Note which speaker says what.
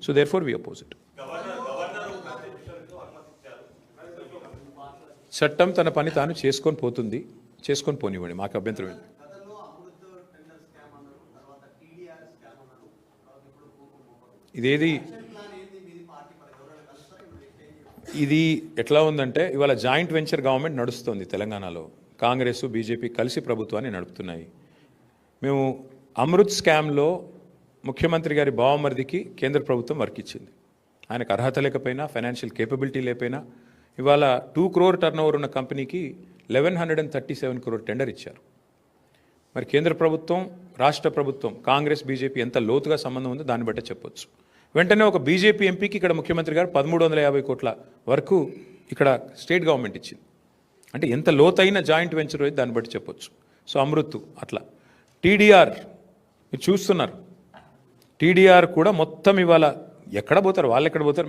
Speaker 1: So therefore we oppose it. చట్టం తన పని తాను చేసుకొని పోతుంది, చేసుకొని పోనివ్వండి, మాకు అభ్యంతరం ఏంటి. ఇదేది ఇది ఎట్లా ఉందంటే ఇవాళ జాయింట్ వెంచర్ గవర్నమెంట్ నడుస్తుంది తెలంగాణలో. కాంగ్రెస్ బీజేపీ కలిసి ప్రభుత్వాన్ని నడుపుతున్నాయి. మేము అమృత్ స్కామ్లో ముఖ్యమంత్రి గారి బావమరిదికి కేంద్ర ప్రభుత్వం వర్క్ ఇచ్చింది. ఆయనకు అర్హత లేకపోయినా, ఫైనాన్షియల్ కేపబిలిటీ లేకపోయినా ఇవాళ 2 crore టర్న్ ఓవర్ ఉన్న కంపెనీకి 1137 crore టెండర్ ఇచ్చారు. మరి కేంద్ర ప్రభుత్వం, రాష్ట్ర ప్రభుత్వం, కాంగ్రెస్ బీజేపీ ఎంత లోతుగా సంబంధం ఉందో దాన్ని బట్టే చెప్పొచ్చు. వెంటనే ఒక బీజేపీ ఎంపీకి ఇక్కడ ముఖ్యమంత్రి గారు 1350 కోట్ల వరకు ఇక్కడ స్టేట్ గవర్నమెంట్ ఇచ్చింది. అంటే ఎంత లోతైన జాయింట్ వెంచర్ అయితే దాన్ని బట్టి చెప్పొచ్చు. సో అమృత్ అట్లా. టీడీఆర్ మీరు చూస్తున్నారు, టీడీఆర్ కూడా మొత్తం ఇవాళ ఎక్కడ పోతారు, వాళ్ళు ఎక్కడ పోతారు.